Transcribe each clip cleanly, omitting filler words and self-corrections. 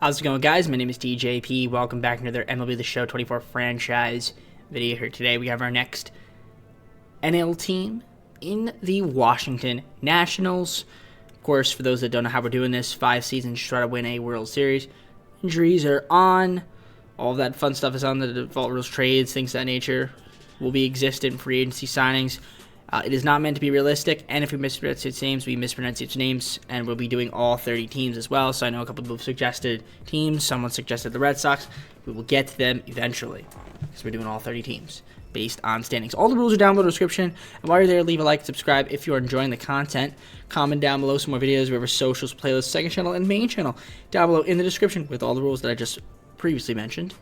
How's it going, guys? My name is DJP. Welcome back to another MLB The Show 24 franchise video here today. We have our next NL team in the Washington Nationals. Of course, for those that don't know how we're doing this, 5 seasons to try to win a World Series. Injuries are on. All of that fun stuff is on. The default rules, trades, things of that nature will be existent. Free agency signings. It is not meant to be realistic, and if we mispronounce its names, we mispronounce its names, and we'll be doing all 30 teams as well. So I know a couple people have suggested teams. Someone suggested the Red Sox. We will get to them eventually, because we're doing all 30 teams based on standings. All the rules are down below in the description, and while you're there, leave a like, subscribe if you're enjoying the content. Comment down below some more videos. We have our socials, playlists, second channel, and main channel down below in the description with all the rules that I just previously mentioned.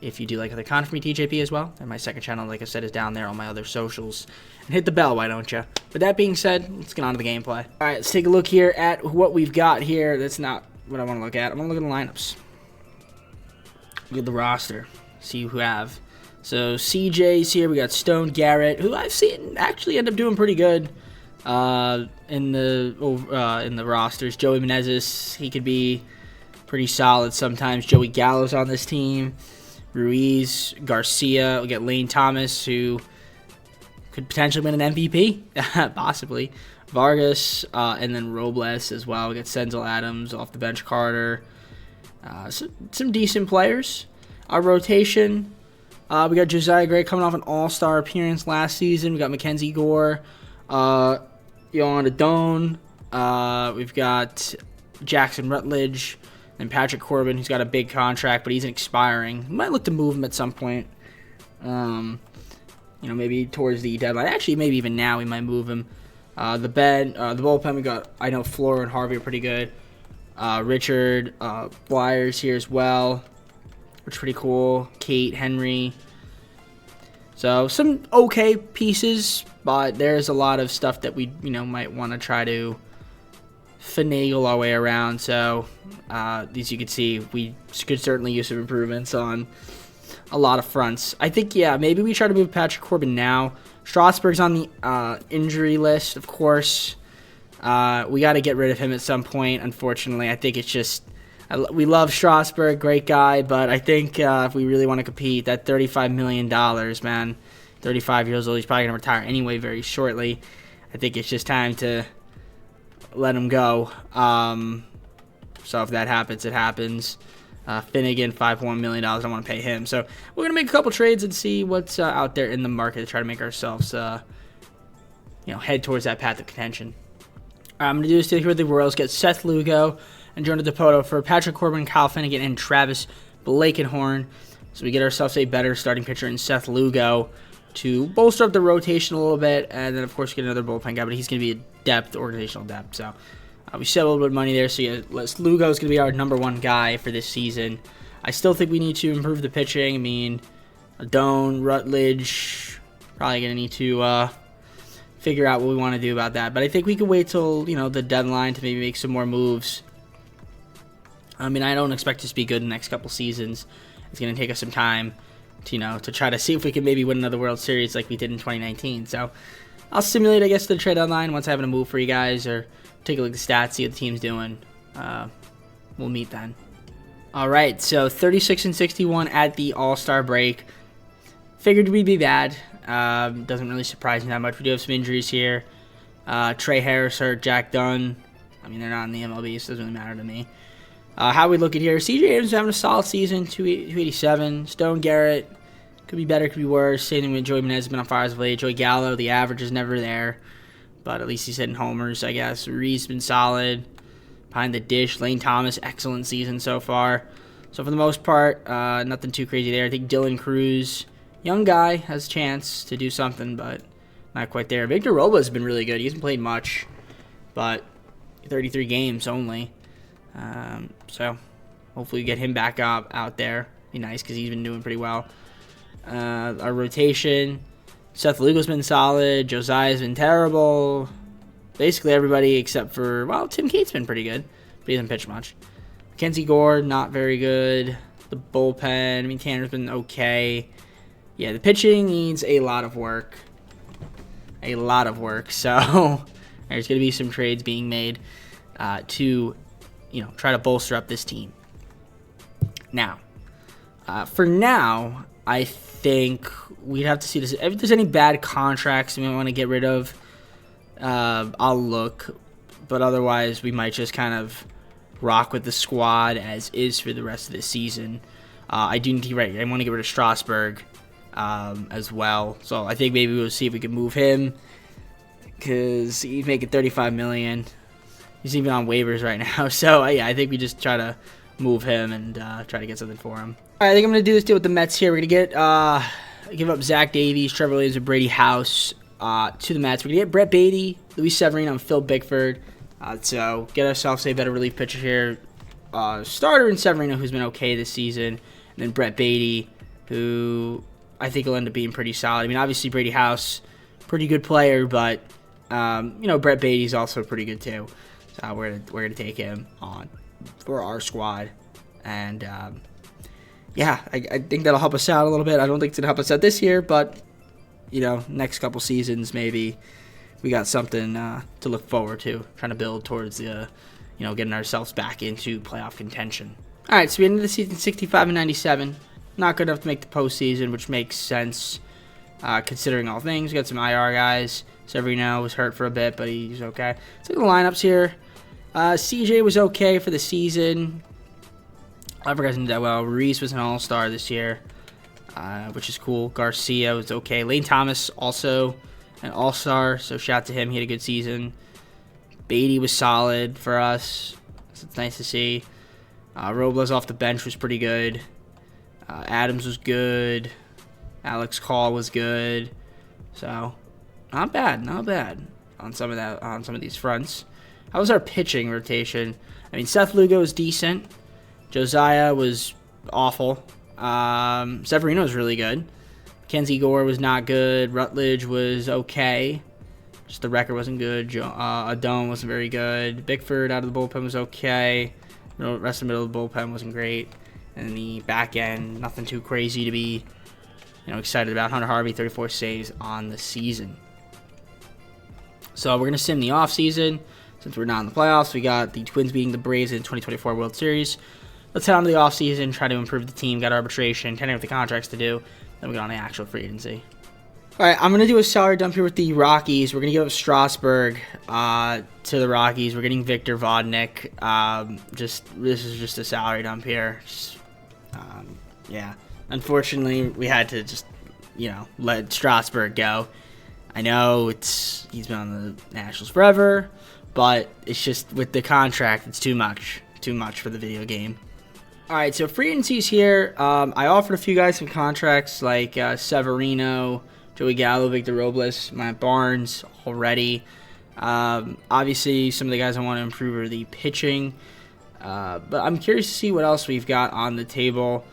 If you do like other content from me, TJP as well, and my second channel, like I said, is down there on my other socials. And hit the bell, why don't you? With that being said, let's get on to the gameplay. All right, let's take a look here at what we've got here. That's not what I want to look at. I want to look at the lineups. Look at the roster. See who we have. So CJ's here. We got Stone Garrett, who I've seen actually end up doing pretty good in the rosters. Joey Menezes, he could be pretty solid sometimes. Joey Gallo's on this team. Ruiz, Garcia, we got Lane Thomas, who could potentially win an MVP, possibly. Vargas, and then Robles as well. We got Senzel Adams, off the bench Carter. Some decent players. Our rotation, we got Josiah Gray coming off an all-star appearance last season. We got Mackenzie Gore, Yohan Adone. We've got Jackson Rutledge. And Patrick Corbin, who's got a big contract, but he's expiring. We might look to move him at some point. Maybe towards the deadline. Actually, maybe even now we might move him. The bullpen, we got, I know Flora and Harvey are pretty good. Richard, Flyers here as well, which is pretty cool. Kate, Henry. So, some okay pieces, but there's a lot of stuff that we, might want to try to finagle our way around. So as you can see, we could certainly use some improvements on a lot of fronts. I think, yeah, maybe we try to move Patrick Corbin now. Strasburg's on the injury list, of course. We got to get rid of him at some point, unfortunately. I think it's just, we love Strasburg, great guy, but I think if we really want to compete, that $35 million, man, 35 years old, he's probably going to retire anyway very shortly. I think it's just time to let him go. So if that happens, it happens. Finnegan, $5.1 million. I don't want to pay him. So we're going to make a couple trades and see what's out there in the market to try to make ourselves, head towards that path of contention. I'm going to do this here with the Royals. Get Seth Lugo and Jonah DePoto for Patrick Corbin, Kyle Finnegan, and Travis Blakenhorn. So we get ourselves a better starting pitcher in Seth Lugo to bolster up the rotation a little bit, and then of course get another bullpen guy, but he's going to be organizational depth. So we set a little bit of money there. So yeah, Lugo is going to be our #1 guy for this season. I still think we need to improve the pitching. I mean, Adone, Rutledge, probably going to need to figure out what we want to do about that. But I think we can wait till the deadline to maybe make some more moves. I mean, I don't expect us to be good in the next couple seasons. It's going to take us some time to try to see if we can maybe win another World Series like we did in 2019. So I'll simulate, I guess, the trade deadline once I have a move for you guys, or take a look at the stats, see what the team's doing. We'll meet then. All right, so 36-61 at the All-Star break. Figured we'd be bad. Doesn't really surprise me that much. We do have some injuries here. Trey Harris hurt, Jack Dunn. I mean, they're not in the MLB, so it doesn't really matter to me. How we look at here, CJ Abrams having a solid season, 287. Stone Garrett, could be better, could be worse. Same thing with Joey Menezes, been on fire as of late. Joey Gallo, the average is never there, but at least he's hitting homers, I guess. Ruiz been solid. Behind the dish, Lane Thomas, excellent season so far. So for the most part, nothing too crazy there. I think Dylan Cruz, young guy, has a chance to do something, but not quite there. Victor Robles has been really good. He hasn't played much, but 33 games only. So hopefully we get him back up out there. Be nice because he's been doing pretty well. Our rotation, Seth Lugo's been solid. Josiah's been terrible. Basically everybody except for, well, Tim Cate's been pretty good, but he hasn't pitched much. Mackenzie Gore, not very good. The bullpen, I mean, Tanner's been okay. Yeah, the pitching needs a lot of work. So there's going to be some trades being made to, try to bolster up this team. Now, for now, I think we'd have to see this. If there's any bad contracts we want to get rid of, I'll look. But otherwise, we might just kind of rock with the squad as is for the rest of the season. I do need to I want to get rid of Strasburg as well. So I think maybe we'll see if we can move him because he's making $35 million. He's even on waivers right now. So yeah, I think we just try to move him and try to get something for him. All right, I think I'm going to do this deal with the Mets here. We're going to give up Zach Davies, Trevor Williams, and Brady House to the Mets. We're going to get Brett Beatty, Luis Severino, and Phil Bickford. So get ourselves a better relief pitcher here. Starter in Severino, who's been okay this season. And then Brett Beatty, who I think will end up being pretty solid. I mean, obviously Brady House, pretty good player, but Brett Beatty's also pretty good too. So we're gonna take him on for our squad, and I think that'll help us out a little bit. I don't think it's gonna help us out this year, but next couple seasons maybe we got something to look forward to. Trying to build towards the getting ourselves back into playoff contention. All right, so we ended the season 65-97. Not good enough to make the postseason, which makes sense considering all things. We got some IR guys. Severino was hurt for a bit, but he's okay. So the lineups here. CJ was okay for the season. Other guys didn't do that well. Ruiz was an all-star this year, which is cool. Garcia was okay. Lane Thomas also an all-star, so shout out to him. He had a good season. Beatty was solid for us, so it's nice to see. Robles off the bench was pretty good. Adams was good. Alex Call was good. So not bad on some of these fronts. How was our pitching rotation? I mean, Seth Lugo was decent. Josiah was awful. Severino was really good. Kenzie Gore was not good. Rutledge was okay. Just the record wasn't good. Adone wasn't very good. Bickford out of the bullpen was okay. The rest of the middle of the bullpen wasn't great. And the back end, nothing too crazy to be excited about. Hunter Harvey, 34 saves on the season. So we're going to sim the offseason. Since we're not in the playoffs, we got the Twins beating the Braves in 2024 World Series. Let's head on to the offseason, try to improve the team, got arbitration, tending with the contracts to do. Then we got on the actual free agency. All right, I'm going to do a salary dump here with the Rockies. We're going to give up Strasburg to the Rockies. We're getting Victor Vodnik. This is just a salary dump here. Unfortunately, we had to just, let Strasburg go. I know he's been on the Nationals forever, but it's just with the contract, it's too much for the video game. All right, so free agencies here. I offered a few guys some contracts like Severino, Joey Gallo, Victor Robles, Matt Barnes already. Obviously, some of the guys I want to improve are the pitching. But I'm curious to see what else we've got on the table.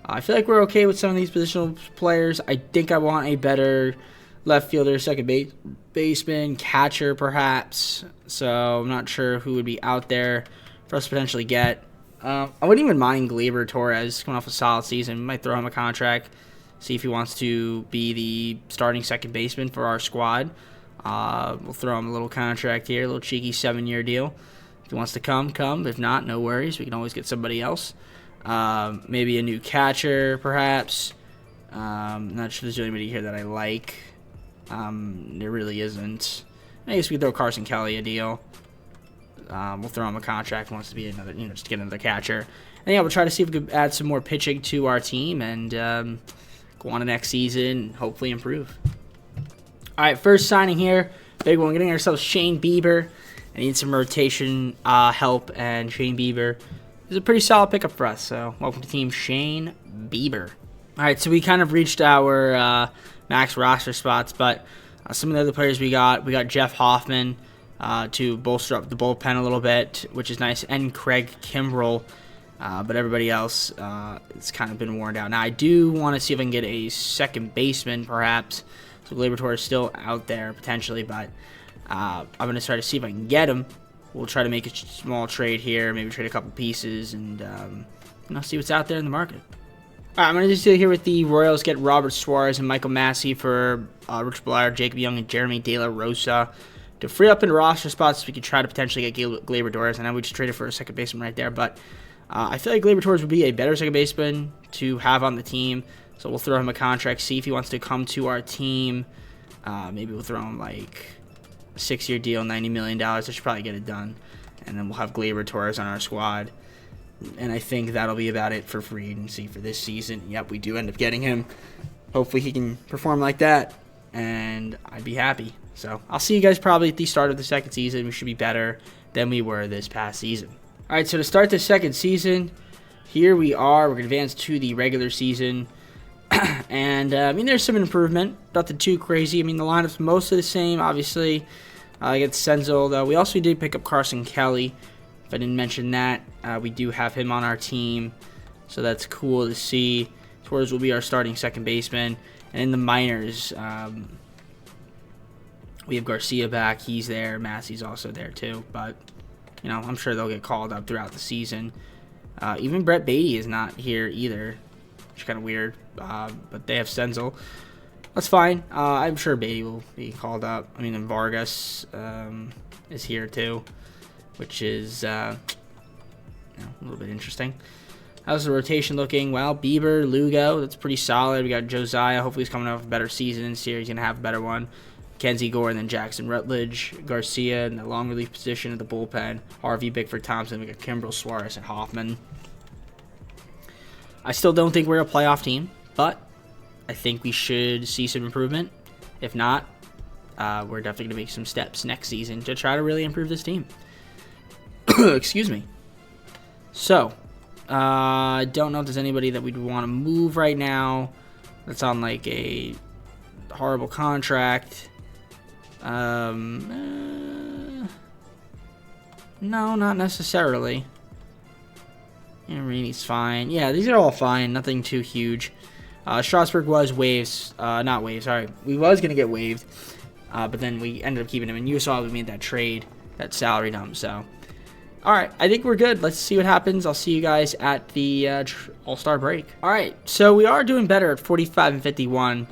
I feel like we're okay with some of these positional players. I think I want a better left fielder, second baseman, catcher perhaps. So I'm not sure who would be out there for us to potentially get. I wouldn't even mind Gleyber Torres coming off a solid season. Might throw him a contract, see if he wants to be the starting second baseman for our squad. We'll throw him a little contract here, a little cheeky 7-year deal. If he wants to come. If not, no worries. We can always get somebody else. Maybe a new catcher, perhaps. Not sure there's anybody here that I like. There really isn't. I guess we could throw Carson Kelly a deal. We'll throw him a contract. Wants to be another, just get another catcher. And yeah, we'll try to see if we could add some more pitching to our team and go on to next season, hopefully improve. All right, first signing here, big one. Getting ourselves Shane Bieber. I need some rotation help, and Shane Bieber is a pretty solid pickup for us. So welcome to team Shane Bieber. All right, so we kind of reached our max roster spots, but some of the other players we got Jeff Hoffman to bolster up the bullpen a little bit, which is nice, and Craig Kimbrell. But everybody else, it's kind of been worn down. Now, I do want to see if I can get a second baseman, perhaps. So Gleyber Torres is still out there, potentially, but I'm going to try to see if I can get him. We'll try to make a small trade here, maybe trade a couple pieces, and see what's out there in the market. All right, I'm going to just do here with the Royals, get Robert Suarez and Michael Massey for Rich Blair, Jacob Young, and Jeremy De La Rosa. To free up in roster spots, we could try to potentially get Gleyber Torres, and I would just trade it for a second baseman right there, but I feel like Gleyber Torres would be a better second baseman to have on the team. So we'll throw him a contract, see if he wants to come to our team. Maybe we'll throw him like a 6-year deal, $90 million. I should probably get it done. And then we'll have Gleyber Torres on our squad. And I think that'll be about it for free agency for this season. Yep, we do end up getting him. Hopefully he can perform like that, and I'd be happy. So I'll see you guys probably at the start of the second season. We should be better than we were this past season. All right, so to start the second season, here we are. We're going to advance to the regular season. And, I mean, there's some improvement. Nothing too crazy. I mean, the lineup's mostly the same, obviously. Against Senzel, though. We also did pick up Carson Kelly. If I didn't mention that, we do have him on our team. So that's cool to see. Torres will be our starting second baseman. And in the minors, we have Garcia back. He's there. Massey's also there, too. But, you know, I'm sure they'll get called up throughout the season. Even Brett Beatty is not here either, which is kind of weird. But they have Senzel. That's fine. I'm sure Beatty will be called up. I mean, and Vargas is here too, which is a little bit interesting. How's the rotation looking? Well, Bieber, Lugo, that's pretty solid. We got Josiah. Hopefully he's coming off a better season this year. He's going to have a better one. Kenzie Gore, and then Jackson Rutledge. Garcia in the long relief position at the bullpen. Harvey, Bickford, Thompson. We got Kimbrel, Suarez, and Hoffman. I still don't think we're a playoff team, but I think we should see some improvement. If not, we're definitely going to make some steps next season to try to really improve this team. Excuse me. So, I don't know if there's anybody that we'd want to move right now that's on like a horrible contract. No, not necessarily. Marini's fine. Yeah, these are all fine. Nothing too huge. Strasburg was waived. Not waived, sorry. We was going to get waived. But then we ended up keeping him. And you saw we made that trade, that salary dump. So, alright. I think we're good. Let's see what happens. I'll see you guys at the All-Star break. Alright. So, we are doing better at 45 and 51.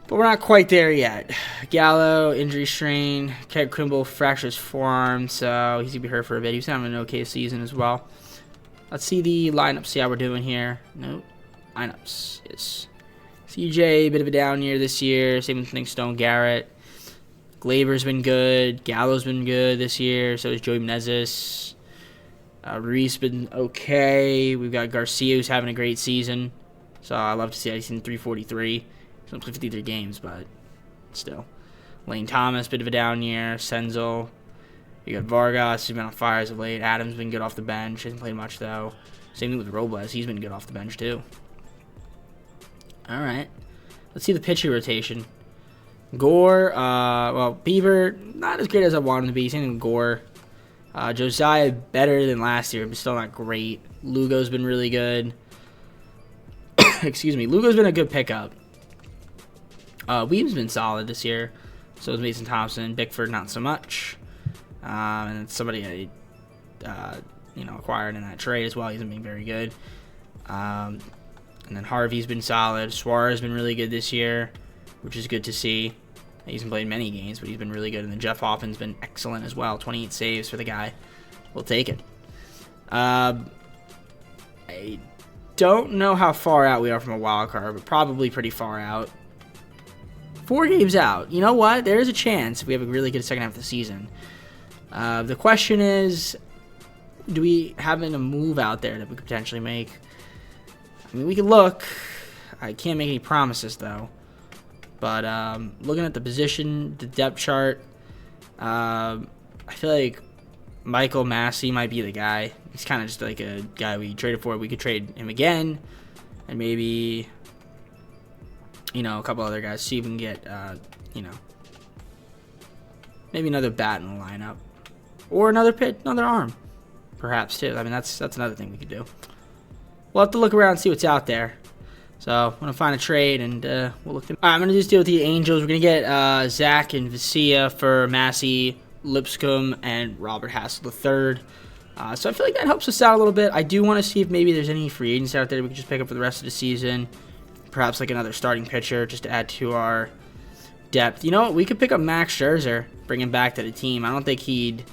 But we're not quite there yet. Gallo, injury strain. Ked Kimbrel fractures forearm. So, he's going to be hurt for a bit. He's having an okay season as well. Let's see the lineup, see how we're doing here. Nope. Lineups. Yes. CJ, bit of a down year this year. Same with Stone Garrett. Gleyber's been good. Gallo's been good this year. So is Joey Menezes. Ruiz been okay. We've got Garcia, who's having a great season. So I love to see that. He's in 343. He's only played 53 games, but still. Lane Thomas, bit of a down year. Senzel. You got Vargas, who's been on fire as of late. Adams been good off the bench. Hasn't played much, though. Same thing with Robles. He's been good off the bench, too. All right. Let's see the pitching rotation. Gore, well, Bieber, not as great as I want him to be. Same thing with Gore. Josiah, better than last year, but still not great. Lugo's been really good. Excuse me. Lugo's been a good pickup. Weems been solid this year. So is Mason Thompson. Bickford, not so much. And somebody acquired in that trade as well. He's been very good. And then Harvey's been solid. Suarez has been really good this year, which is good to see. He hasn't played many games, but he's been really good. And then Jeff Hoffman's been excellent as well. 28 saves for the guy. We'll take it. I don't know how far out we are from a wild card, but probably pretty far out. 4 games out. You know what? There is a chance we have a really good second half of the season. The question is, do we have a move out there that we could potentially make? I mean, we could look. I can't make any promises, though. But looking at the position, the depth chart, I feel like Michael Massey might be the guy. He's kind of just like a guy we traded for. We could trade him again. And maybe, a couple other guys. See if we can get, maybe another bat in the lineup. Or another arm, perhaps, too. I mean, that's another thing we could do. We'll have to look around and see what's out there. So, I'm going to find a trade, and we'll look. All right, I'm going to just deal with the Angels. We're going to get Zach and Vesia for Massey, Lipscomb, and Robert Hassel III. So, I feel like that helps us out a little bit. I do want to see if maybe there's any free agents out there we could just pick up for the rest of the season. Perhaps like another starting pitcher just to add to our depth. You know what? We could pick up Max Scherzer, bring him back to the team. I don't think he'd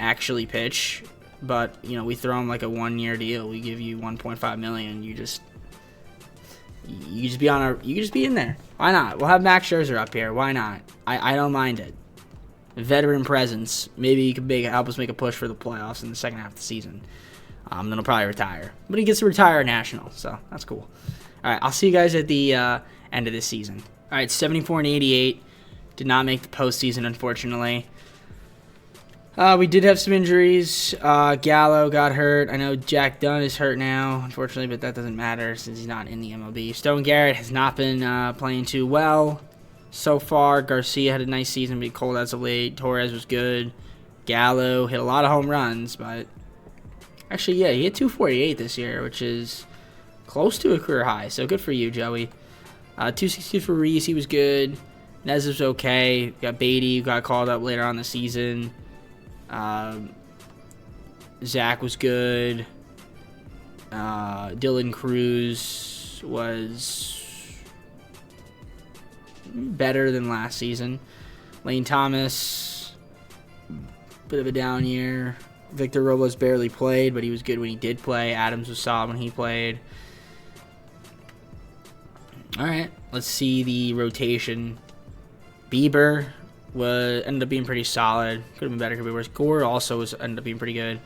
actually pitch. But, you know, we throw him like a 1-year deal. We give you $1.5 million. You just be in there. Why not? We'll have Max Scherzer up here. Why not? I don't mind it. Veteran presence. Maybe he could help us make a push for the playoffs in the second half of the season. Then he'll probably retire. But he gets to retire at National, so that's cool. All right, I'll see you guys at the end of this season. All right, 74 and 88. Did not make the postseason, unfortunately. We did have some injuries. Gallo got hurt. I know Jack Dunn is hurt now, unfortunately, but that doesn't matter since he's not in the MLB. Stone Garrett has not been playing too well so far. Garcia had a nice season, but he cold as of late. Torres was good. Gallo hit a lot of home runs, but actually, yeah, he hit 248 this year, which is close to a career high. So good for you, Joey. 260 for Reese. He was good. Nez was okay. Got Beatty, who got called up later on in the season. Zach was good. Dylan Cruz was better than last season. Lane Thomas, bit of a down year. Victor Robles barely played, but he was good when he did play. Adams was solid when he played. All right, let's see the rotation. Bieber ended up being pretty solid. Could have been better, could be worse. Gore also ended up being pretty good.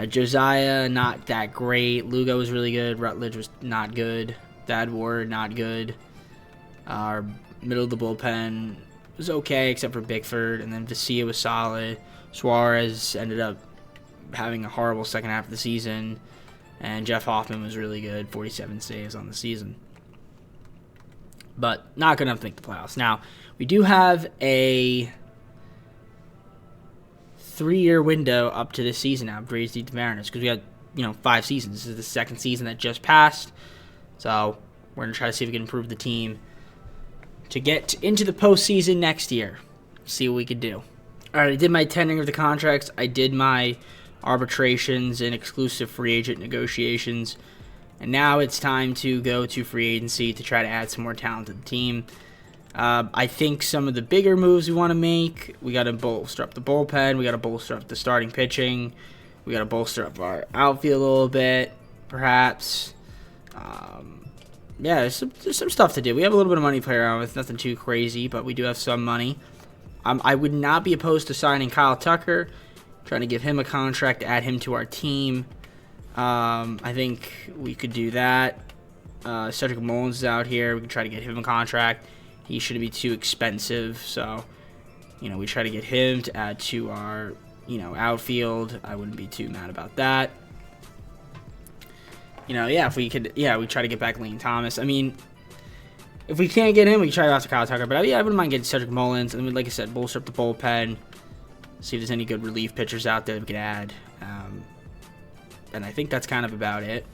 Josiah, not that great. Lugo was really good. Rutledge was not good. Thad Ward, not good. Our middle of the bullpen was okay, except for Bickford. And then Vesia was solid. Suarez ended up having a horrible second half of the season. And Jeff Hoffman was really good. 47 saves on the season. But not good enough to make the playoffs. Now, we do have a 3-year window up to this season now, Braves v. Mariners, because we had 5 seasons. This is the second season that just passed. So we're going to try to see if we can improve the team to get into the postseason next year. See what we could do. All right, I did my tendering of the contracts. I did my arbitrations and exclusive free agent negotiations. And now it's time to go to free agency to try to add some more talent to the team. I think some of the bigger moves we want to make, we got to bolster up the bullpen. We got to bolster up the starting pitching. We got to bolster up our outfield a little bit, perhaps. Yeah, there's some stuff to do. We have a little bit of money to play around with. Nothing too crazy, but we do have some money. I would not be opposed to signing Kyle Tucker, trying to give him a contract to add him to our team. I think we could do that. Cedric Mullins is out here. We can try to get him a contract. He shouldn't be too expensive, so we try to get him to add to our outfield. I wouldn't be too mad about that. If we could, we try to get back Lane Thomas. I mean, if we can't get him, we can try to go after Kyle Tucker. But I wouldn't mind getting Cedric Mullins. I mean, like I said, bolster up the bullpen. See if there's any good relief pitchers out there that we could add. And I think that's kind of about it.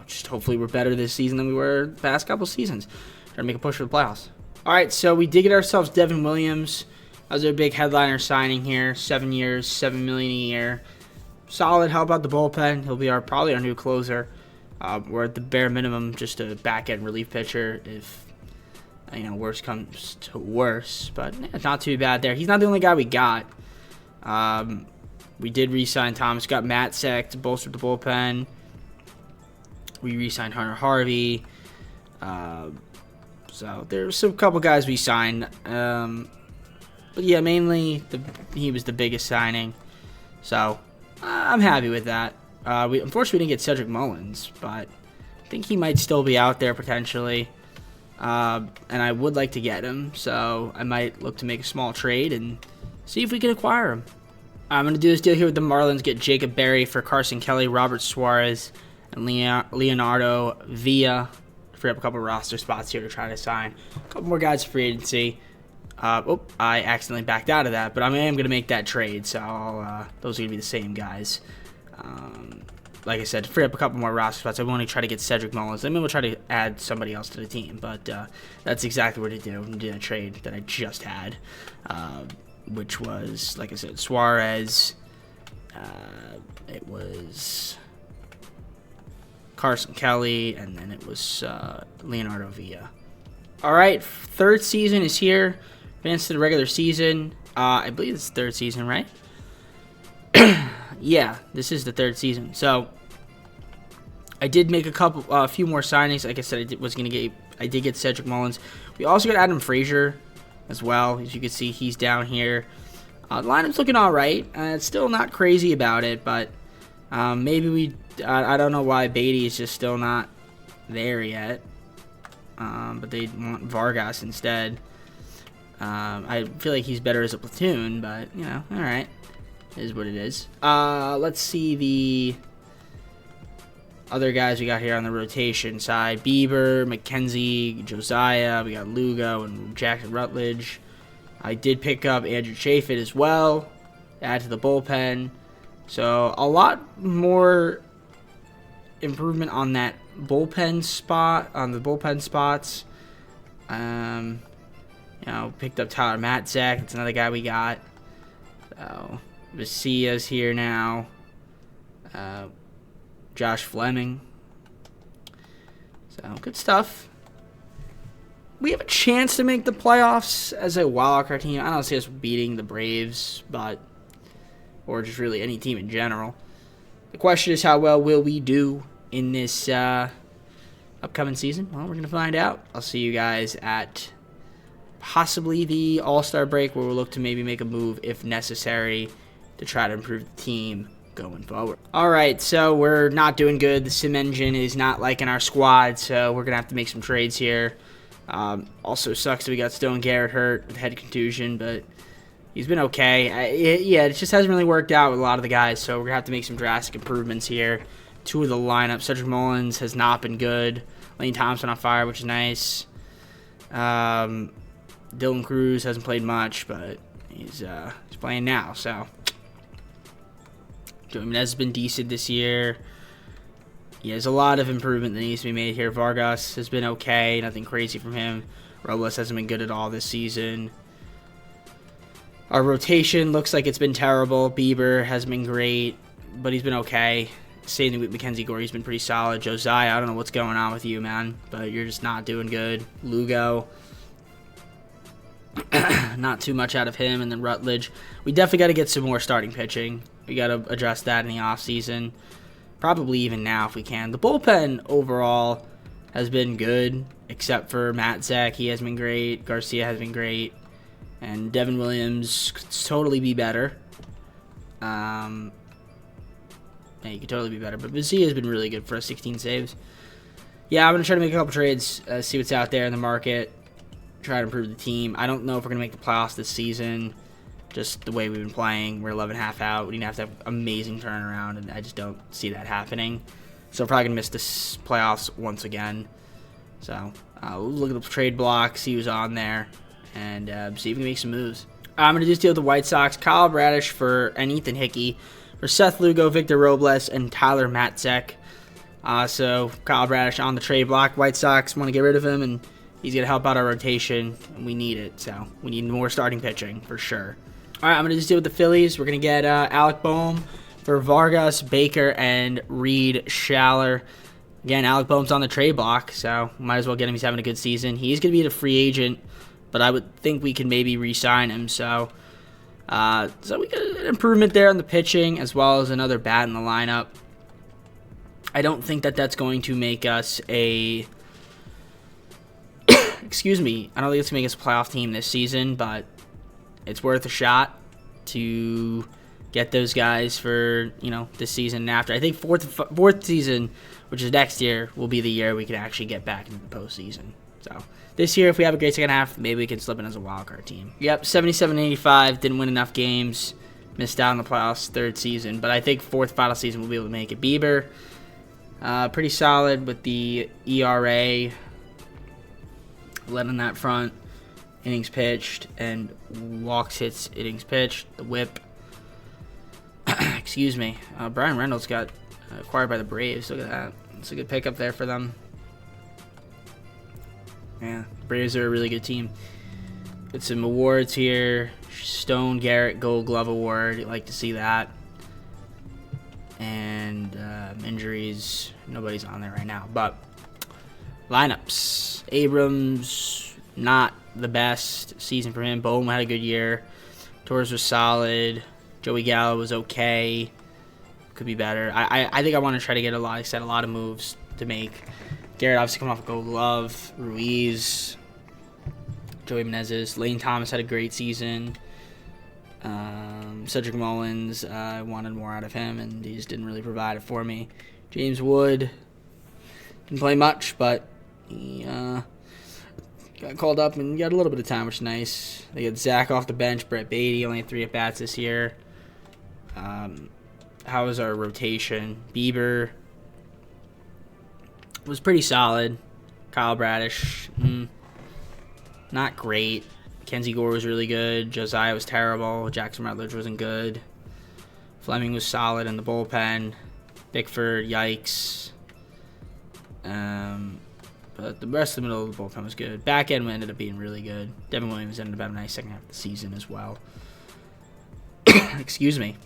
Just hopefully we're better this season than we were the past couple seasons. Trying to make a push for the playoffs. All right, so we did get ourselves Devin Williams. That was our big headliner signing here. 7 years, $7 million a year. Solid. How about the bullpen? He'll be probably our new closer. We're at the bare minimum, just a back-end relief pitcher if worse comes to worse. But it's not too bad there. He's not the only guy we got. We did re-sign Thomas. Got Matt Sek to bolster the bullpen. We re-signed Hunter Harvey. So there's a couple guys we signed. But yeah, mainly he was the biggest signing. So I'm happy with that. Unfortunately, we didn't get Cedric Mullins, but I think he might still be out there potentially. And I would like to get him, so I might look to make a small trade and see if we can acquire him. I'm going to do this deal here with the Marlins, get Jacob Berry for Carson Kelly, Robert Suarez, and Leonardo Villa. Free up a couple roster spots here to try to sign a couple more guys for free agency. I accidentally backed out of that, but I am going to make that trade, so those are going to be the same guys. Like I said, free up a couple more roster spots. I want to try to get Cedric Mullins. I mean, we'll try to add somebody else to the team, but that's exactly what to do. I'm going to do a trade that I just had, which was, like I said, Suarez. It was Carson Kelly, and then it was Leonardo Villa. All right, third season is here. Advanced to the regular season. I believe it's third season, right? Yeah, this is the third season. So I did make a few more signings. Like I said, I did get Cedric Mullins. We also got Adam Frazier as well. As you can see, he's down here. The lineup's looking all right. It's still not crazy about it, but maybe I don't know why Beatty is just still not there yet. But they want Vargas instead. I feel like he's better as a platoon, but, you know, all right. It is what it is. Let's see the other guys we got here on the rotation side. Bieber, McKenzie, Josiah. We got Lugo and Jackson Rutledge. I did pick up Andrew Chafin as well. Add to the bullpen. So a lot more improvement on that bullpen spot, on the bullpen spots. You know, picked up Tyler Matzek. That's another guy we got. So Vicia's here now. Josh Fleming. So good stuff. We have a chance to make the playoffs as a wildcard team. I don't see us beating the Braves, or just really any team in general. The question is, how well will we do in this upcoming season? Well, we're going to find out. I'll see you guys at possibly the All-Star break, where we'll look to maybe make a move if necessary to try to improve the team going forward. All right, so we're not doing good. The sim engine is not liking our squad, so we're going to have to make some trades here. Also sucks that we got Stone Garrett hurt with head contusion, but he's been okay. It just hasn't really worked out with a lot of the guys, so we're going to have to make some drastic improvements here. Two of the lineup. Cedric Mullins has not been good. Lane Thompson on fire, which is nice. Dylan Cruz hasn't played much, but he's playing now, so. Joey Menez has been decent this year. Yeah, there's a lot of improvement that needs to be made here. Vargas has been okay. Nothing crazy from him. Robles hasn't been good at all this season. Our rotation looks like it's been terrible. Bieber hasn't been great, but he's been okay. Same thing with Mackenzie Gore. He's been pretty solid. Josiah, I don't know what's going on with you, man, but you're just not doing good. Lugo, not too much out of him. And then Rutledge. We definitely got to get some more starting pitching. We got to address that in the offseason. Probably even now if we can. The bullpen overall has been good, except for Matzek. He has been great. Garcia has been great. And Devin Williams could totally be better. Yeah, he could totally be better. But Vizia has been really good for us, 16 saves. Yeah, I'm going to try to make a couple trades, see what's out there in the market, try to improve the team. I don't know if we're going to make the playoffs this season. Just the way we've been playing, we're 11.5 out. We have to have amazing turnaround, and I just don't see that happening. So we're probably going to miss this playoffs once again. So we'll look at the trade block, see who's on there, and see if we can make some moves. I'm going to just deal with the White Sox. Kyle Bradish and Ethan Hickey for Seth Lugo, Victor Robles, and Tyler Matzek. So Kyle Bradish on the trade block. White Sox want to get rid of him, and he's going to help out our rotation, and we need it. So we need more starting pitching for sure. All right, I'm going to just deal with the Phillies. We're going to get Alec Boehm for Vargas, Baker, and Reed Schaller. Again, Alec Boehm's on the trade block, so might as well get him. He's having a good season. He's going to be a free agent, but I would think we can maybe re-sign him. So we got an improvement there on the pitching, as well as another bat in the lineup. I don't think that that's going to make us a... Excuse me. I don't think it's going to make us a playoff team this season, but it's worth a shot to get those guys for, this season and after. I think fourth season, which is next year, will be the year we can actually get back into the postseason. So this year, if we have a great second half, maybe we can slip in as a wildcard team. Yep, 77-85, didn't win enough games, missed out on the playoffs third season, but I think fourth final season we'll be able to make it. Bieber, pretty solid with the ERA, led on that front. Innings pitched and walks hits innings pitched. The whip. Excuse me. Brian Reynolds got acquired by the Braves. Look at that. It's a good pickup there for them. Yeah, the Braves are a really good team. Got some awards here. Stone Garrett Gold Glove Award. You like to see that. And injuries. Nobody's on there right now. But lineups. Abrams, not the best season for him. Boehm had a good year. Torres was solid. Joey Gallo was okay. Could be better. I think I want to try to get a lot of moves to make. Garrett obviously coming off a Gold Glove. Ruiz, Joey Menezes, Lane Thomas had a great season. Cedric Mullins, I wanted more out of him, and he just didn't really provide it for me. James Wood didn't play much, but he got called up and got a little bit of time, which is nice. They got Zach off the bench. Brett Beatty only had 3 at-bats this year. How was our rotation? Bieber was pretty solid. Kyle Bradish, not great. Kenzie Gore was really good. Josiah was terrible. Jackson Rutledge wasn't good. Fleming was solid in the bullpen. Bickford, yikes. But the rest of the middle of the bullpen was good. Back end ended up being really good. Devin Williams ended up having a nice second half of the season as well. Excuse me.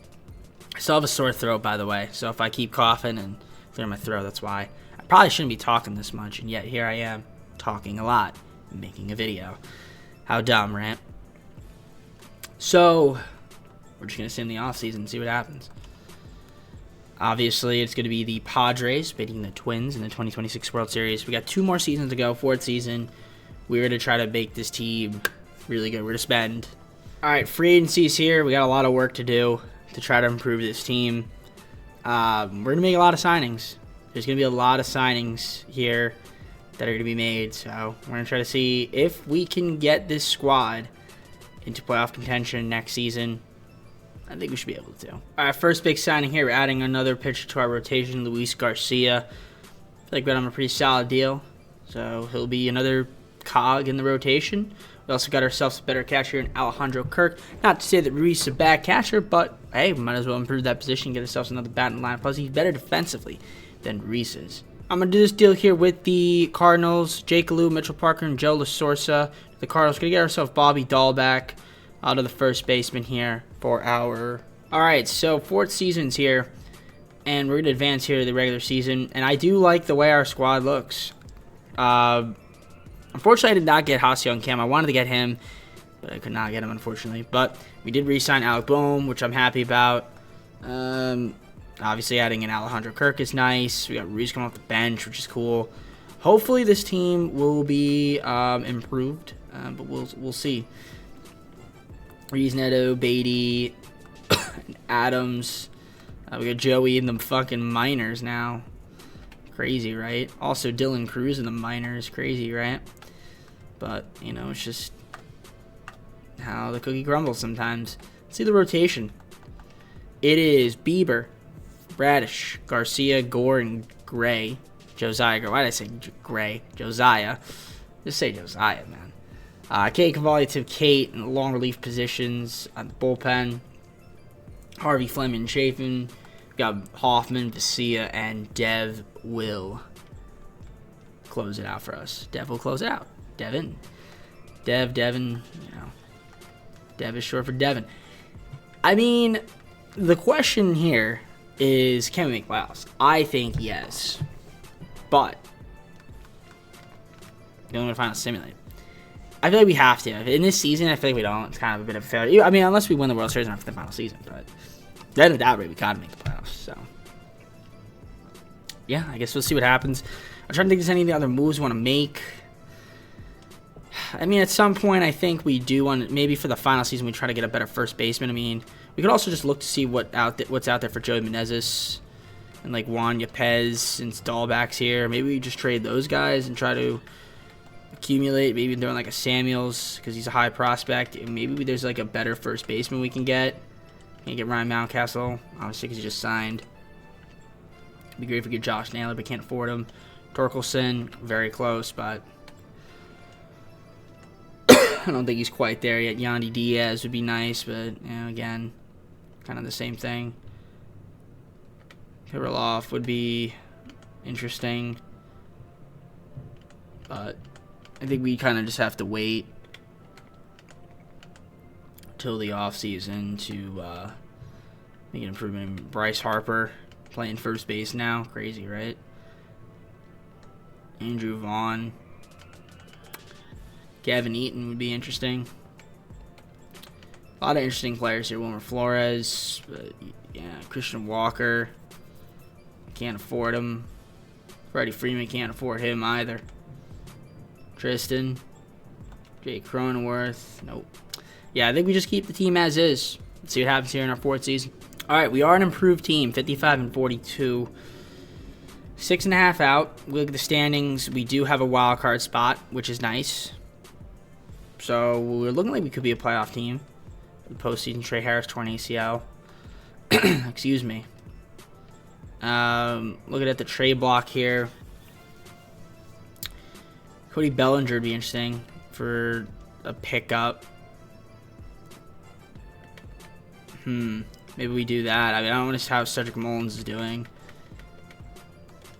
I still have a sore throat, by the way. So if I keep coughing and clear my throat, that's why. I probably shouldn't be talking this much, and yet here I am talking a lot and making a video. How dumb, right? So we're just going to sit in the offseason and see what happens. Obviously, it's going to be the Padres beating the Twins in the 2026 World Series. We got 2 more seasons to go, 4th season. We're going to try to make this team really good. We're going to spend. All right, free agency's here. We got a lot of work to do to try to improve this team. We're going to make a lot of signings. There's going to be a lot of signings here that are going to be made. So we're going to try to see if we can get this squad into playoff contention next season. I think we should be able to. All right, first big signing here. We're adding another pitcher to our rotation, Luis Garcia. I feel like we got him a pretty solid deal. So he'll be another cog in the rotation. We also got ourselves a better catcher in Alejandro Kirk. Not to say that Ruiz is a bad catcher, but hey, we might as well improve that position, get ourselves another bat in the line. Plus, he's better defensively than Ruiz is. I'm going to do this deal here with the Cardinals. Jake Alou, Mitchell Parker, and Joe LaSorsa. The Cardinals going to get ourselves Bobby Dahl back out of the first baseman here for our... Alright, so 4th season's here, and we're going to advance here to the regular season, and I do like the way our squad looks. Unfortunately, I did not get Ha-Seong Kim. I wanted to get him, but I could not get him, unfortunately. But we did re-sign Alec Boehm, which I'm happy about. Obviously, adding in Alejandro Kirk is nice. We got Ruiz coming off the bench, which is cool. Hopefully, this team will be improved, but we'll see. Reese, Neto, Beatty, Adams. We got Joey in the fucking minors now. Crazy, right? Also, Dylan Cruz in the minors. Crazy, right? But, you know, it's just how the cookie crumbles sometimes. Let's see the rotation. It is Bieber, Bradish, Garcia, Gore, and Gray. Josiah. Why did I say Gray? Josiah. Just say Josiah, man. Kate Cavalli to Kate in the long relief positions on the bullpen. Harvey, Fleming, Chafin. We got Hoffman, Vesia, and Dev will close it out for us. Dev will close it out. Devin. Devin, you know. Dev is short for Devin. I mean, the question here is, can we make playoffs? I think yes. But the only way to find out simulate. I feel like we have to. In this season, I feel like we don't. It's kind of a bit of a failure. I mean, unless we win the World Series after the final season. But then at that rate, we gotta make the playoffs. So, yeah, I guess we'll see what happens. I'm trying to think if there's any other moves we want to make. I mean, at some point, I think we do want to, maybe for the final season, we try to get a better first baseman. I mean, we could also just look to see what's out there for Joey Menezes and like Juan Yepez since Dahlback's here. Maybe we just trade those guys and try to accumulate. Maybe they're like a Samuels because he's a high prospect. And maybe there's like a better first baseman we can get. Can't get Ryan Mountcastle, obviously, because he just signed. It'd be great if we get Josh Naylor, but can't afford him. Torkelson, very close, but I don't think he's quite there yet. Yandy Diaz would be nice, but you know, again, kind of the same thing. Kirilloff would be interesting, but I think we kind of just have to wait till the offseason to make an improvement in Bryce Harper playing first base now. Crazy, right? Andrew Vaughn. Gavin Eaton would be interesting. A lot of interesting players here. Wilmer Flores, yeah, Christian Walker. Can't afford him. Freddie Freeman can't afford him either. Tristan. Jake Cronenworth. Nope. Yeah, I think we just keep the team as is. Let's see what happens here in our 4th season. All right, we are an improved team, 55 and 42. 6.5 out. We look at the standings. We do have a wild card spot, which is nice. So we're looking like we could be a playoff team. The postseason, Trey Harris torn ACL. Excuse me. Looking at the trade block here. Cody Bellinger would be interesting for a pickup. Maybe we do that. I mean, I don't want to see how Cedric Mullins is doing.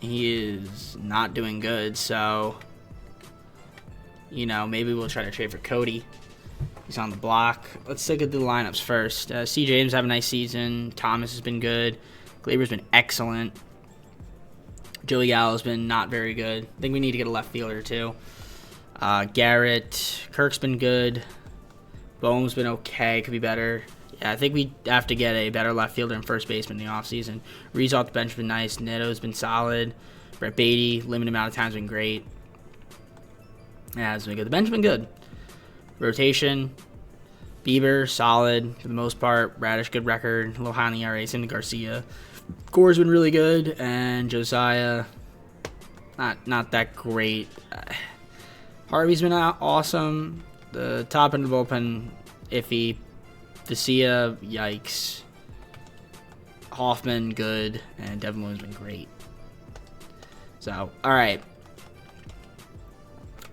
He is not doing good, so, you know, maybe we'll try to trade for Cody. He's on the block. Let's look at the lineups first. C. James have a nice season. Thomas has been good. Glaber's been excellent. Joey Gallo's been not very good. I think we need to get a left fielder, too. Garrett. Kirk's been good. Bohm's been okay. Could be better. Yeah, I think we have to get a better left fielder and first baseman in the offseason. Reese off the bench has been nice. Neto's been solid. Brett Beatty, limited amount of time, has been great. Yeah, it's been good. The bench has been good. Rotation. Bieber, solid for the most part. Radish, good record. A little high on the ERA. Same to Garcia. Gore's been really good. And Josiah, not that great. Harvey's been awesome. The top end of the bullpen, iffy. Vesia, yikes. Hoffman, good. And Devin Williams been great. So, alright.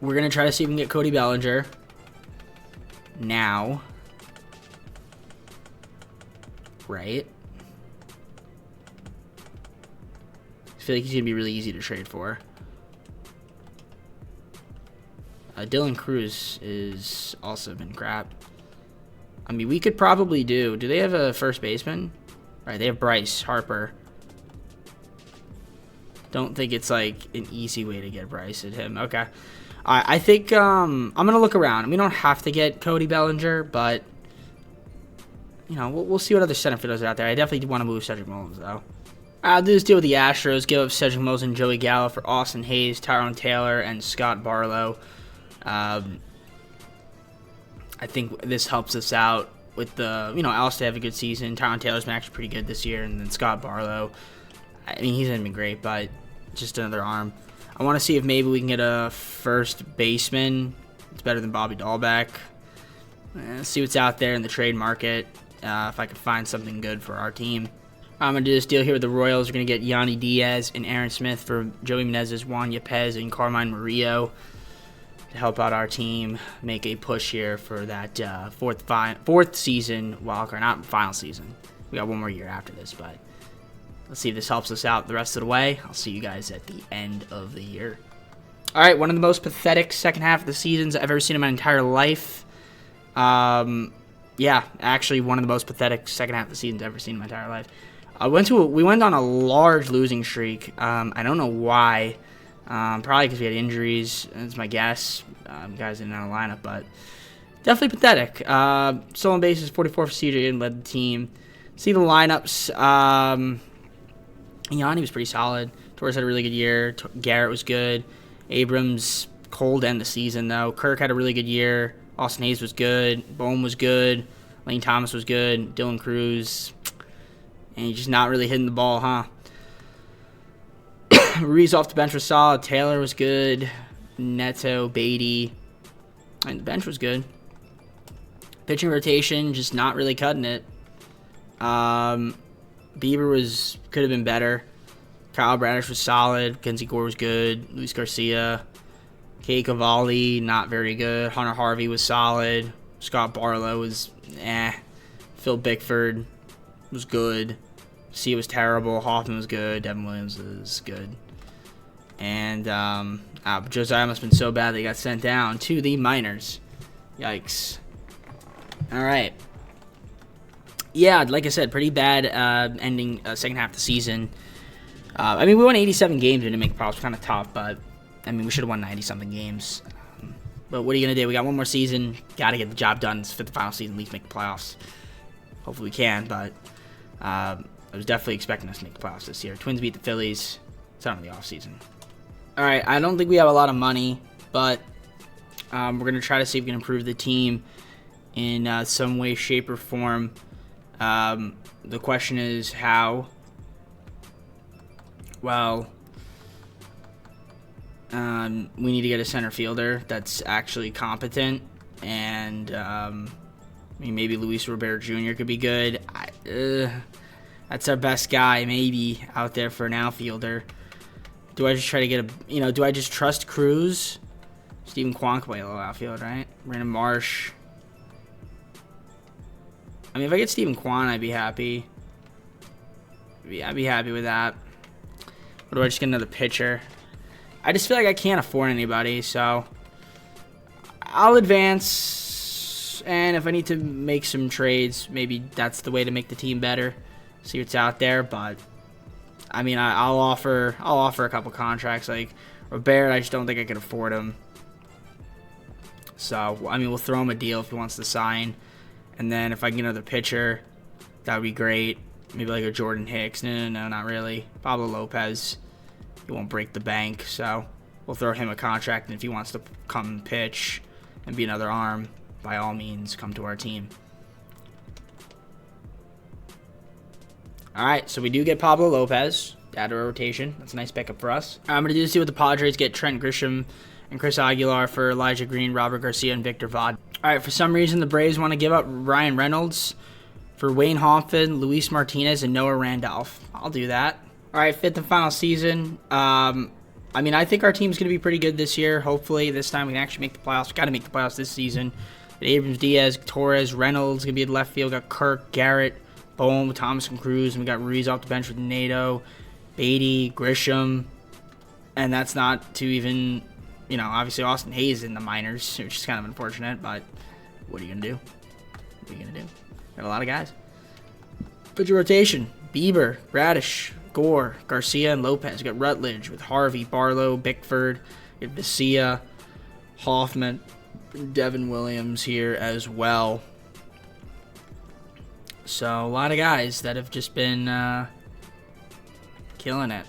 We're going to try to see if we can get Cody Bellinger. Now. Right. I feel like he's going to be really easy to trade for. Dylan Cruz is also been crap. I mean, we could probably do they have a first baseman? All right, they have Bryce Harper. Don't think it's like an easy way to get Bryce at him. Okay. I think I'm going to look around. We don't have to get Cody Bellinger, but, you know, we'll see what other center fielders are out there. I definitely want to move Cedric Mullins, though. I'll do this deal with the Astros. Give up Cedric Mullins and Joey Gallo for Austin Hayes, Tyrone Taylor, and Scott Barlow. I think this helps us out with the, you know, Alistair have a good season. Tyrone Taylor's been actually pretty good this year. And then Scott Barlow, I mean, he's been great, but just another arm. I want to see if maybe we can get a first baseman. It's better than Bobby Dahlbeck. See what's out there in the trade market. If I could find something good for our team. I'm going to do this deal here with the Royals. We're going to get Yanni Diaz and Aaron Smith for Joey Menezes, Juan Yepez, and Carmine Murillo to help out our team make a push here for that fourth season wildcard, not final season. We got one more year after this, but let's see if this helps us out the rest of the way. I'll see you guys at the end of the year. All right, one of the most pathetic second half of the seasons I've ever seen in my entire life. Yeah, actually one of the most pathetic second half of the seasons I've ever seen in my entire life. We went on a large losing streak. I don't know why. Probably because we had injuries. That's my guess. Guys in our lineup, but definitely pathetic. Stolen bases, 44 for CJ, and led the team. See the lineups. Yanni was pretty solid. Torres had a really good year. Garrett was good. Abrams, cold end the season, though. Kirk had a really good year. Austin Hayes was good. Bohm was good. Lane Thomas was good. Dylan Cruz. And he's just not really hitting the ball, huh? Ruiz off the bench was solid. Taylor was good. Neto, Beatty. And the bench was good. Pitching rotation, just not really cutting it. Bieber could have been better. Kyle Bradish was solid. Kenzie Gore was good. Luis Garcia. Kay Cavalli, not very good. Hunter Harvey was solid. Scott Barlow was Phil Bickford was good. C was terrible. Hoffman was good. Devin Williams was good. And Josiah must have been so bad that he got sent down to the minors. Yikes. All right. Yeah, like I said, pretty bad ending second half of the season. I mean, we won 87 games. We didn't make the playoffs. Kind of tough, but I mean, we should have won 90-something games. But what are you going to do? We got one more season. Got to get the job done. It's the final season. At least make the playoffs. Hopefully we can, but I was definitely expecting us to make the playoffs this year. Twins beat the Phillies. It's not in the offseason. All right, I don't think we have a lot of money, but we're going to try to see if we can improve the team in some way, shape, or form. The question is how. Well, we need to get a center fielder that's actually competent, and maybe Luis Robert Jr. could be good. That's our best guy, maybe, out there for an outfielder. Do I just try to get a, do I just trust Cruz? Steven Kwan can play a little outfield, right? Brandon Marsh. I mean, if I get Steven Kwan, I'd be happy. I'd be happy with that. Or do I just get another pitcher? I just feel like I can't afford anybody, so I'll advance. And if I need to make some trades, maybe that's the way to make the team better. See what's out there, but I mean, I'll offer a couple contracts. Like Robert, I just don't think I can afford him. So I mean, we'll throw him a deal if he wants to sign, and then if I can get another pitcher, that would be great. Maybe like a Jordan Hicks. No, not really. Pablo Lopez. He won't break the bank, so we'll throw him a contract, and if he wants to come pitch and be another arm, by all means, come to our team. All right, so we do get Pablo Lopez out of rotation. That's a nice pickup for us. I'm going to see what the Padres get. Trent Grisham and Chris Aguilar for Elijah Green, Robert Garcia, and Victor Vaughn. All right, for some reason, the Braves want to give up Ryan Reynolds for Wayne Hoffman, Luis Martinez, and Noah Randolph. I'll do that. All right, fifth and final season. I mean, I think our team's going to be pretty good this year. Hopefully, this time we can actually make the playoffs. We got to make the playoffs this season. Abrams, Diaz, Torres, Reynolds going to be in left field. Got Kirk, Garrett, Bohm, Thomas, and Cruz. And we got Ruiz off the bench with Nato, Beatty, Grisham. And that's not to even, obviously Austin Hayes in the minors, which is kind of unfortunate. But what are you going to do? What are you going to do? Got a lot of guys. Put your rotation. Bieber, Bradish, Gore, Garcia, and Lopez. We got Rutledge with Harvey, Barlow, Bickford, we have Vesia, Hoffman, Devin Williams here as well. So a lot of guys that have just been killing it.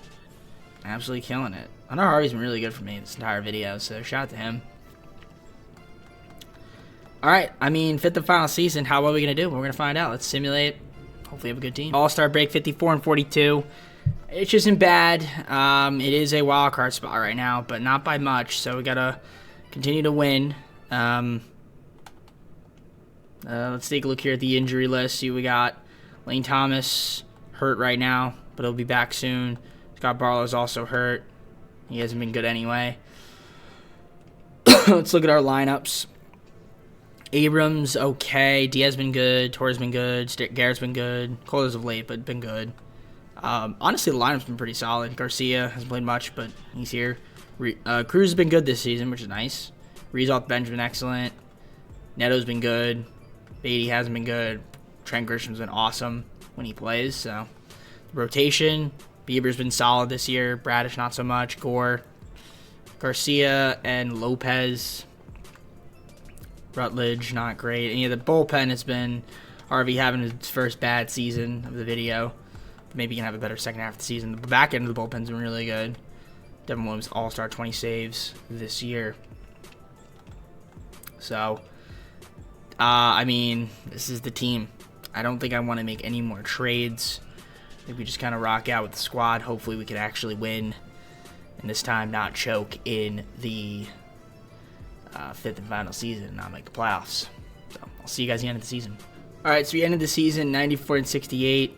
Absolutely killing it. I know Harvey's been really good for me this entire video, so shout out to him. All right, I mean, fifth and final season, how are we going to do? We're going to find out. Let's simulate. Hopefully have a good team. All-Star break, 54 and 42. It isn't bad. It is a wild card spot right now, but not by much. So we gotta continue to win. Let's take a look here at the injury list. See, we got Lane Thomas hurt right now, but he'll be back soon. Scott Barlow's also hurt. He hasn't been good anyway. Let's look at our lineups. Abrams, okay. Diaz been good. Torres been good. Garrett's been good. Cole as of late, but been good. Honestly, the lineup's been pretty solid. Garcia hasn't played much, but he's here. Cruz has been good this season, which is nice. Reed's off the bench been excellent. Neto's been good. Beatty hasn't been good. Trent Grisham's been awesome when he plays. So, rotation. Bieber's been solid this year. Bradish not so much. Gore, Garcia, and Lopez. Rutledge not great. And yeah, the bullpen has been Harvey having his first bad season of the video. Maybe he can have a better second half of the season. The back end of the bullpen's been really good. Devin Williams all-star 20 saves this year. So, I mean, this is the team. I don't think I want to make any more trades. I think we just kind of rock out with the squad. Hopefully we can actually win. And this time not choke in the fifth and final season and not make the playoffs. So, I'll see you guys at the end of the season. All right, so we ended the season 94 and 68.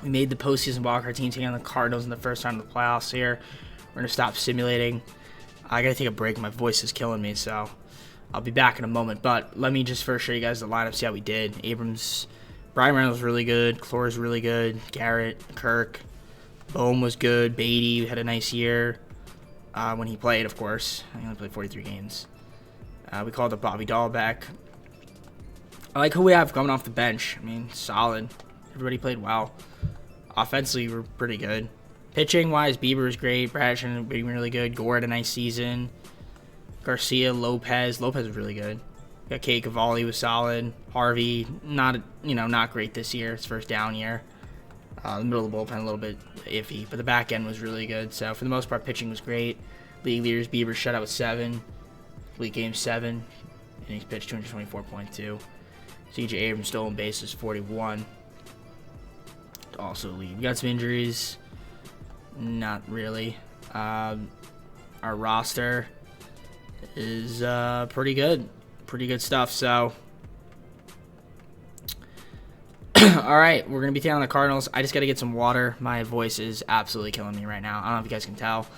We made the postseason wildcard team, taking on the Cardinals in the first round of the playoffs here. We're going to stop simulating. I got to take a break. My voice is killing me, so I'll be back in a moment. But let me just first show you guys the lineup, see how we did. Abrams, Brian Reynolds was really good. Clores really good. Garrett, Kirk, Bohm was good. Beatty had a nice year when he played, of course. He only played 43 games. We called up Bobby Dahl back. I like who we have coming off the bench. I mean, solid. Everybody played well. Offensively, we're pretty good. Pitching-wise, Bieber is great. Bradish has been really good. Gore had a nice season. Garcia, Lopez. Lopez was really good. Got K. Cavalli was solid. Harvey, not great this year. It's first down year. The middle of the bullpen a little bit iffy, but the back end was really good. So for the most part, pitching was great. League leaders, Bieber shutout with 7. League game 7. And he's pitched 224.2. C.J. Abrams stolen bases 41. Also lead. We got some injuries. Not really. Our roster is pretty good. Pretty good stuff. So, all right, we're going to be taking on the Cardinals. I just got to get some water. My voice is absolutely killing me right now. I don't know if you guys can tell,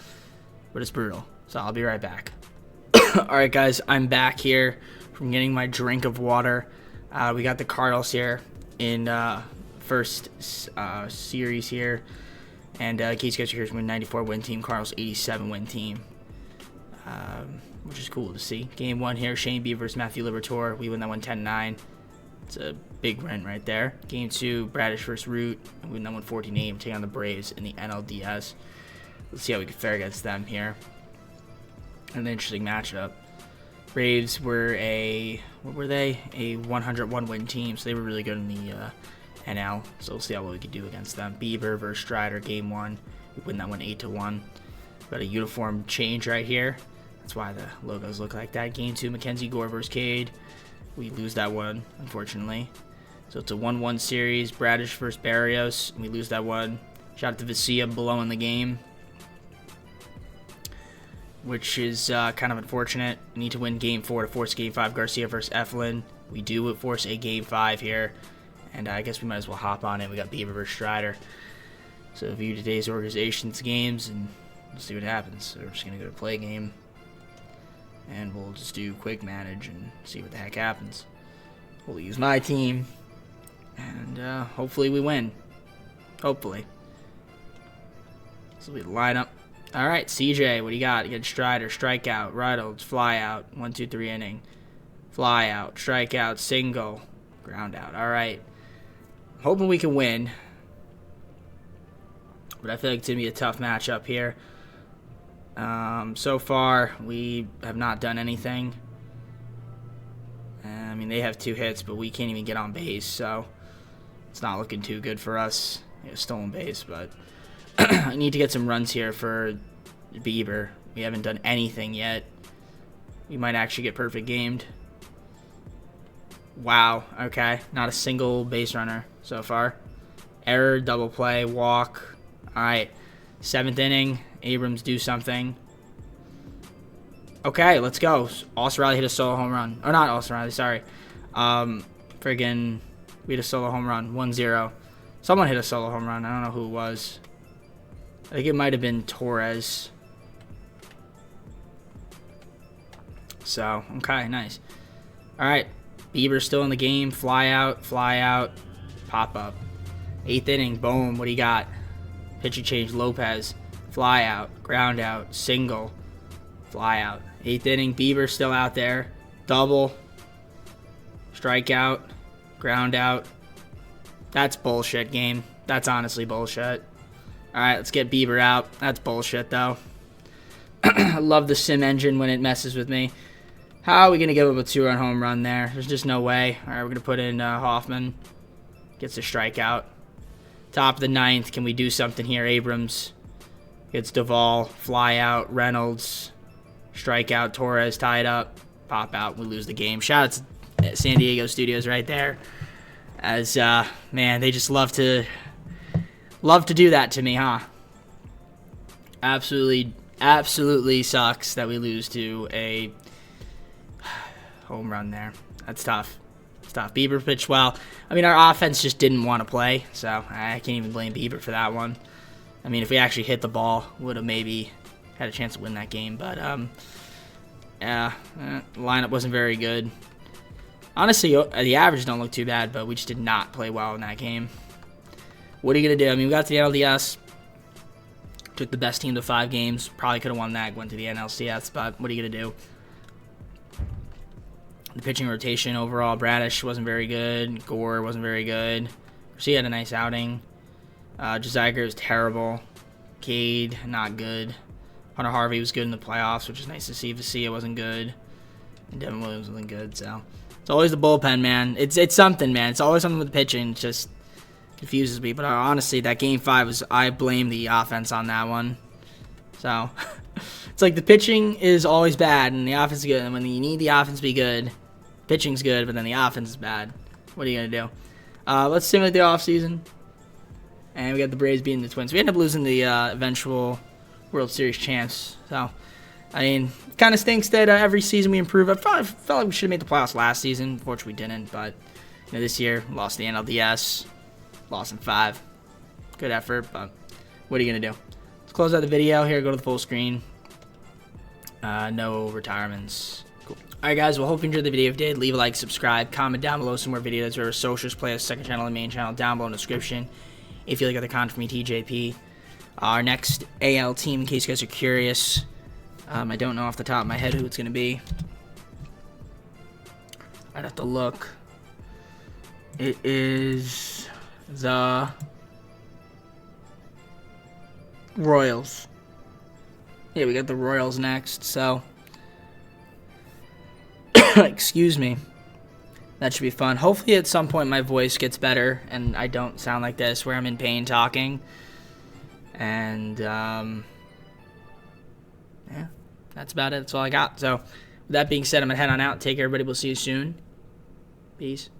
but it's brutal. So I'll be right back. All right, guys, I'm back here from getting my drink of water. We got the Cardinals here in first series here. And Case Catcher here's a 94 win team, Cardinals 87 win team. Which is cool to see. Game 1 here, Shane Bieber versus Matthew Liberatore. We win that one 10-9. It's a big win right there. Game 2, Bradish versus Root. We win that one 14-8. Taking on the Braves in the NLDS. Let's see how we can fare against them here. An interesting matchup. Braves were a 101 win team, so they were really good in the NL. So we'll see how well we can do against them. Bieber versus Strider, game 1. We win that one 8-1. Got a uniform change right here. That's why the logos look like that. Game 2, Mackenzie Gore versus Cade. We lose that one, unfortunately. So it's a 1-1 series. Bradish versus Barrios. We lose that one. Shout out to Vicia blowing the game, which is kind of unfortunate. We need to win Game 4 to force Game 5. Garcia versus Eflin. We do force a Game 5 here. And I guess we might as well hop on it. We got Bieber versus Strider. So view today's organization's games and we'll see what happens. So we're just going to go to play game. And we'll just do quick manage and see what the heck happens. We'll use my team. And hopefully we win. Hopefully. This will be the lineup. Alright, CJ, what do you got? You got Strider, strikeout, Reynolds, fly out, 1-2-3 inning. Fly out, strikeout, single, ground out. Alright. Hoping we can win. But I feel like it's going to be a tough matchup here. So far, we have not done anything. I mean, they have 2 hits, but we can't even get on base, so it's not looking too good for us. Stolen base, but I need to get some runs here for Bieber. We haven't done anything yet. We might actually get perfect gamed. Wow, okay. Not a single base runner so far. Error, double play, walk. Alright, 7th inning. Abrams do something. Okay, let's go. Austin Riley hit a solo home run. Or not Austin Riley, sorry. Friggin' we hit a solo home run. 1-0. Someone hit a solo home run. I don't know who it was. I think it might have been Torres. So, okay, nice. Alright. Bieber's still in the game. Fly out, pop up. 8th inning, boom. What do you got? Pitching change, Lopez. Fly out, ground out, single, fly out. 8th inning, Bieber still out there. Double, strikeout, ground out. That's bullshit, game. That's honestly bullshit. Alright, let's get Bieber out. That's bullshit, though. I love the sim engine when it messes with me. How are we going to give up a 2-run home run there? There's just no way. Alright, we're going to put in Hoffman. Gets a strikeout. Top of the 9th. Can we do something here? Abrams gets Duvall. Fly out. Reynolds. Strikeout. Torres tied up. Pop out. We lose the game. Shout out to San Diego Studios right there. As, man, they just love to do that to me, huh? Absolutely sucks that we lose to a home run there. That's tough. It's tough. Bieber pitched well. I mean, our offense just didn't want to play, so I can't even blame Bieber for that one. I mean, if we actually hit the ball, would have maybe had a chance to win that game. But, yeah, the lineup wasn't very good. Honestly, the average don't look too bad, but we just did not play well in that game. What are you going to do? I mean, we got to the NLDS. Took the best team to 5 games. Probably could have won that. Went to the NLCS, but what are you going to do? The pitching rotation overall, Bradish wasn't very good. Gore wasn't very good. She had a nice outing. Josiah was terrible. Cade, not good. Hunter Harvey was good in the playoffs, which is nice to see. Vassia wasn't good, and Devin Williams wasn't good. So it's always the bullpen, man. It's something, man. It's always something with the pitching. It just confuses me. But honestly, that Game 5 I blame the offense on that one. So it's like the pitching is always bad and the offense is good. And when you need the offense to be good, pitching's good, but then the offense is bad. What are you going to do? Let's simulate the offseason. And we got the Braves beating the Twins. We ended up losing the eventual World Series chance. So, I mean, it kind of stinks that every season we improve. I felt like we should have made the playoffs last season. Unfortunately, we didn't. But this year, lost the NLDS. Lost in 5. Good effort, but what are you going to do? Let's close out the video here. Go to the full screen. No retirements. Cool. Alright, guys. Well, hope you enjoyed the video. If you did, leave a like, subscribe, comment down below some more videos. Or socials, play a second channel and main channel down below in the description. If you like other content from me, TJP. Our next AL team, in case you guys are curious. I don't know off the top of my head who it's going to be. I'd have to look. It is the Royals. Yeah, we got the Royals next, so excuse me. That should be fun. Hopefully at some point my voice gets better and I don't sound like this where I'm in pain talking. And yeah, that's about it. That's all I got. So with that being said, I'm gonna head on out. Take care, everybody. We'll see you soon. Peace.